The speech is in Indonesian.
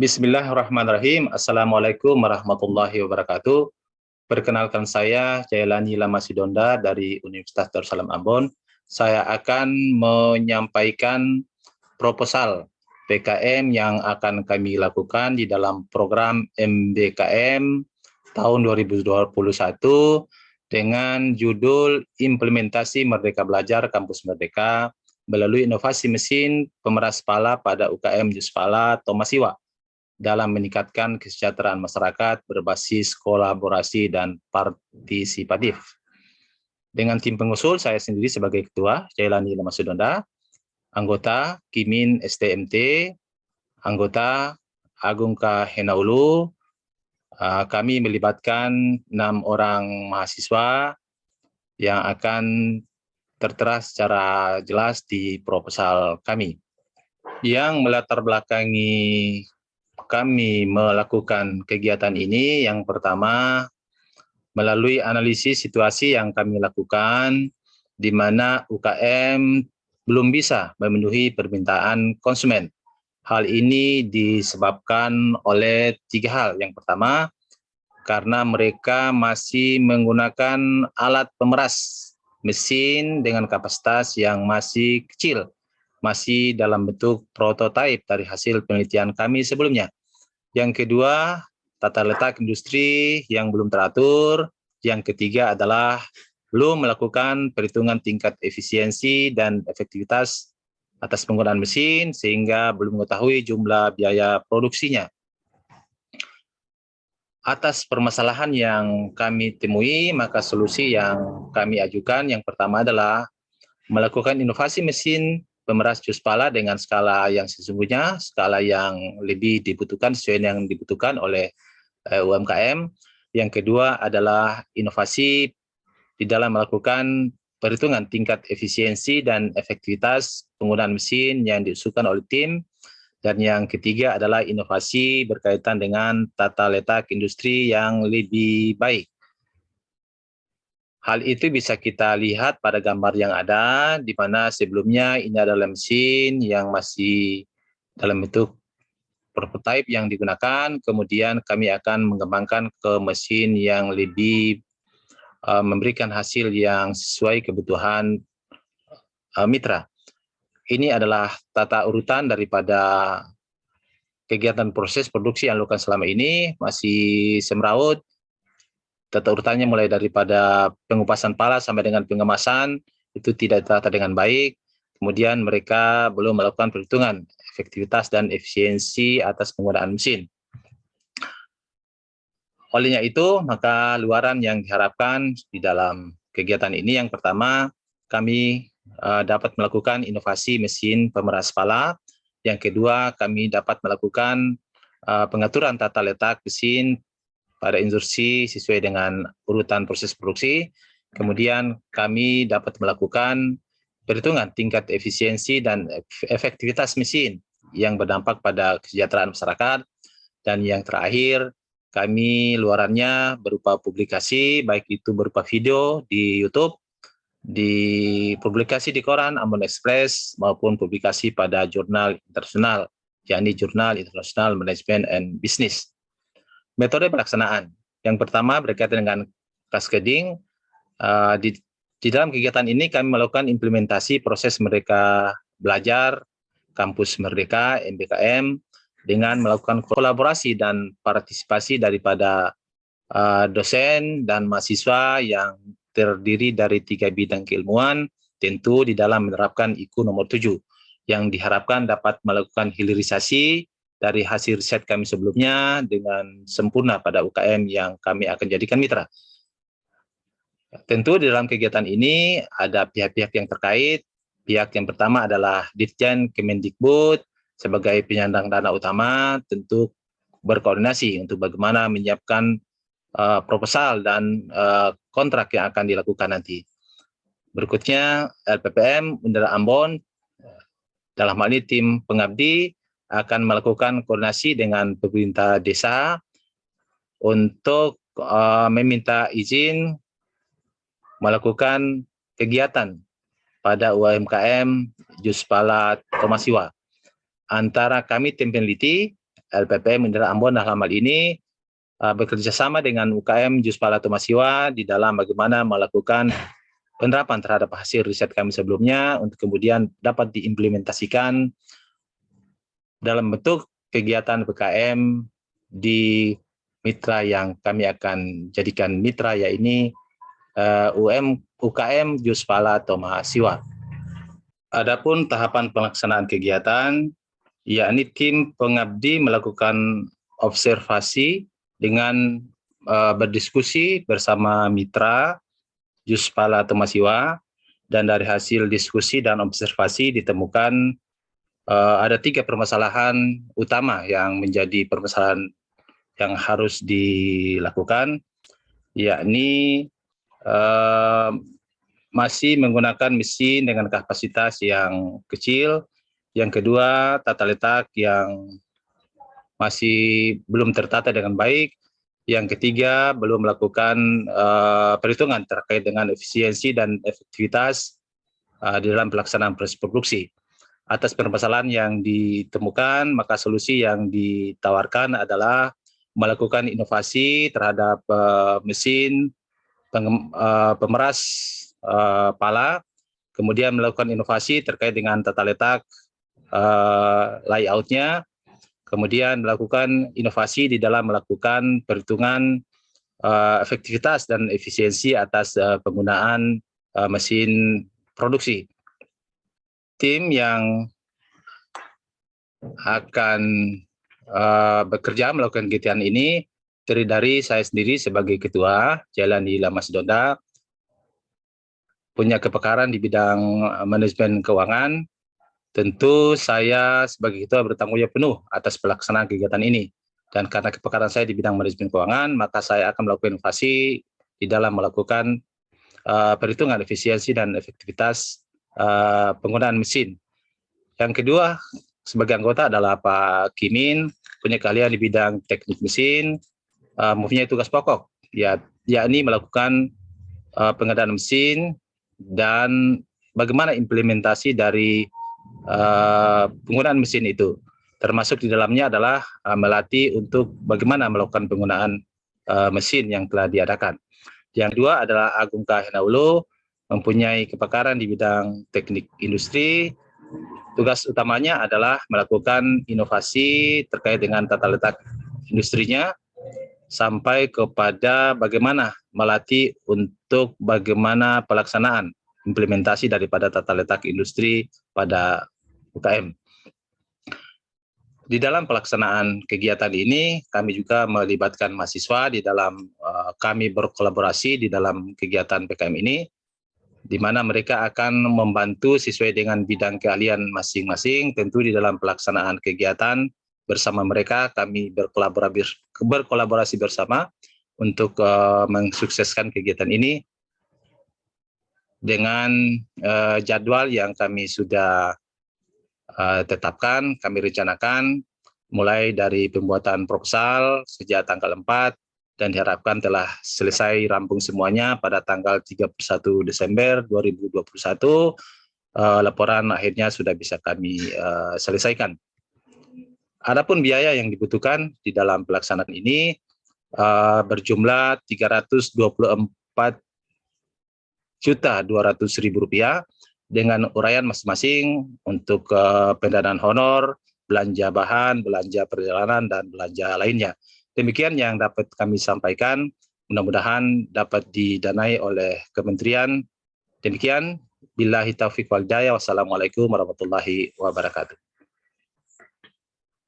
Bismillahirrahmanirrahim. Assalamualaikum warahmatullahi wabarakatuh. Perkenalkan saya Jailani Lamasidonda dari Universitas Darussalam Ambon. Saya akan menyampaikan proposal PKM yang akan kami lakukan di dalam program MBKM tahun 2021 dengan judul Implementasi Merdeka Belajar Kampus Merdeka melalui inovasi mesin pemeras pala pada UKM Juspala Tomasiwa dalam meningkatkan kesejahteraan masyarakat berbasis kolaborasi dan partisipatif. Dengan tim pengusul, saya sendiri sebagai Ketua, Jailani Lamasidonda, anggota Kimin STMT, anggota Agung K. Henaulu, kami melibatkan 6 orang mahasiswa yang akan tertera secara jelas di proposal kami. Yang melatar belakangi kami melakukan kegiatan ini, yang pertama melalui analisis situasi yang kami lakukan di mana UKM belum bisa memenuhi permintaan konsumen. Hal ini disebabkan oleh 3 hal. Yang pertama, karena mereka masih menggunakan alat pemeras mesin dengan kapasitas yang masih kecil, masih dalam bentuk prototipe dari hasil penelitian kami sebelumnya. Yang kedua, tata letak industri yang belum teratur. Yang ketiga adalah belum melakukan perhitungan tingkat efisiensi dan efektivitas atas penggunaan mesin, sehingga belum mengetahui jumlah biaya produksinya. Atas permasalahan yang kami temui, maka solusi yang kami ajukan yang pertama adalah melakukan inovasi mesin pemeras jus pala dengan skala yang sesungguhnya, skala yang lebih dibutuhkan sesuai yang dibutuhkan oleh UMKM. Yang kedua adalah inovasi di dalam melakukan perhitungan tingkat efisiensi dan efektivitas penggunaan mesin yang diusulkan oleh tim. Dan yang ketiga adalah inovasi berkaitan dengan tata letak industri yang lebih baik. Hal itu bisa kita lihat pada gambar yang ada, di mana sebelumnya ini adalah mesin yang masih dalam bentuk prototipe yang digunakan, kemudian kami akan mengembangkan ke mesin yang lebih memberikan hasil yang sesuai kebutuhan mitra. Ini adalah tata urutan daripada kegiatan proses produksi yang dilakukan selama ini, masih semrawut. Tata urutannya mulai daripada pengupasan pala sampai dengan pengemasan, itu tidak tertata dengan baik. Kemudian mereka belum melakukan perhitungan efektivitas dan efisiensi atas penggunaan mesin. Olehnya itu, maka luaran yang diharapkan di dalam kegiatan ini, yang pertama, kami dapat melakukan inovasi mesin pemeras pala. Yang kedua, kami dapat melakukan pengaturan tata letak mesin pada instruksi sesuai dengan urutan proses produksi. Kemudian kami dapat melakukan perhitungan tingkat efisiensi dan efektivitas mesin yang berdampak pada kesejahteraan masyarakat. Dan yang terakhir, kami luarannya berupa publikasi, baik itu berupa video di YouTube, di publikasi di koran Ambon Express, maupun publikasi pada jurnal internasional, yakni Jurnal International Management and Business. Metode pelaksanaan. Yang pertama berkaitan dengan cascading. Di dalam kegiatan ini kami melakukan implementasi proses Merdeka Belajar Kampus Merdeka MBKM dengan melakukan kolaborasi dan partisipasi daripada dosen dan mahasiswa yang terdiri dari 3 bidang keilmuan, tentu di dalam menerapkan IKU nomor 7 yang diharapkan dapat melakukan hilirisasi dari hasil riset kami sebelumnya dengan sempurna pada UKM yang kami akan jadikan mitra. Tentu di dalam kegiatan ini ada pihak-pihak yang terkait. Pihak yang pertama adalah Ditjen Kemendikbud sebagai penyandang dana utama, tentu berkoordinasi untuk bagaimana menyiapkan proposal dan kontrak yang akan dilakukan nanti. Berikutnya LPPM Undara Ambon, dalam hal ini tim pengabdi, akan melakukan koordinasi dengan pemerintah desa untuk meminta izin melakukan kegiatan pada UMKM Juspala Tomasiwa. Antara kami tim peneliti LPPM Indra Ambon dalam hal ini bekerja sama dengan UKM Juspala Tomasiwa di dalam bagaimana melakukan penerapan terhadap hasil riset kami sebelumnya untuk kemudian dapat diimplementasikan dalam bentuk kegiatan PKM di mitra yang kami akan jadikan mitra, yaitu UKM Juspala Tomasiwa. Adapun tahapan pelaksanaan kegiatan, yakni tim pengabdi melakukan observasi dengan berdiskusi bersama mitra Juspala Tomasiwa, dan dari hasil diskusi dan observasi ditemukan ada 3 permasalahan utama yang menjadi permasalahan yang harus dilakukan, yakni masih menggunakan mesin dengan kapasitas yang kecil. Yang kedua, tata letak yang masih belum tertata dengan baik. Yang ketiga, belum melakukan perhitungan terkait dengan efisiensi dan efektivitas di dalam pelaksanaan proses produksi. Atas permasalahan yang ditemukan, maka solusi yang ditawarkan adalah melakukan inovasi terhadap mesin pemeras pala, kemudian melakukan inovasi terkait dengan tata letak layoutnya, kemudian melakukan inovasi di dalam melakukan perhitungan efektivitas dan efisiensi atas penggunaan mesin produksi. Tim yang akan bekerja melakukan kegiatan ini terdiri dari saya sendiri sebagai ketua, Jailani Lamasdonda, punya kepakaran di bidang manajemen keuangan. Tentu saya sebagai ketua bertanggung jawab penuh atas pelaksanaan kegiatan ini. Dan karena kepakaran saya di bidang manajemen keuangan, maka saya akan melakukan inovasi di dalam melakukan perhitungan efisiensi dan efektivitas penggunaan mesin. Yang kedua, sebagai anggota adalah Pak Kimin, punya keahlian di bidang teknik mesin, mempunyai tugas pokok, yakni melakukan pengadaan mesin dan bagaimana implementasi dari penggunaan mesin itu. Termasuk di dalamnya adalah melatih untuk bagaimana melakukan penggunaan mesin yang telah diadakan. Yang kedua adalah Agung K. Henaulu, mempunyai kepakaran di bidang teknik industri. Tugas utamanya adalah melakukan inovasi terkait dengan tata letak industrinya, sampai kepada bagaimana melatih untuk bagaimana pelaksanaan implementasi daripada tata letak industri pada UKM. Di dalam pelaksanaan kegiatan ini, kami juga melibatkan mahasiswa di dalam kami berkolaborasi di dalam kegiatan PKM ini, di mana mereka akan membantu sesuai dengan bidang keahlian masing-masing. Tentu di dalam pelaksanaan kegiatan bersama mereka, kami berkolaborasi bersama untuk mensukseskan kegiatan ini dengan jadwal yang kami sudah tetapkan. Kami rencanakan mulai dari pembuatan proposal sejak tanggal 4 dan diharapkan telah selesai rampung semuanya pada tanggal 31 Desember 2021. Laporan akhirnya sudah bisa kami selesaikan. Adapun biaya yang dibutuhkan di dalam pelaksanaan ini berjumlah Rp324.200.000 dengan uraian masing-masing untuk pendanaan honor, belanja bahan, belanja perjalanan, dan belanja lainnya. Demikian yang dapat kami sampaikan, mudah-mudahan dapat didanai oleh kementerian. Demikian, billahi taufiq wal hidayah, wassalamualaikum warahmatullahi wabarakatuh.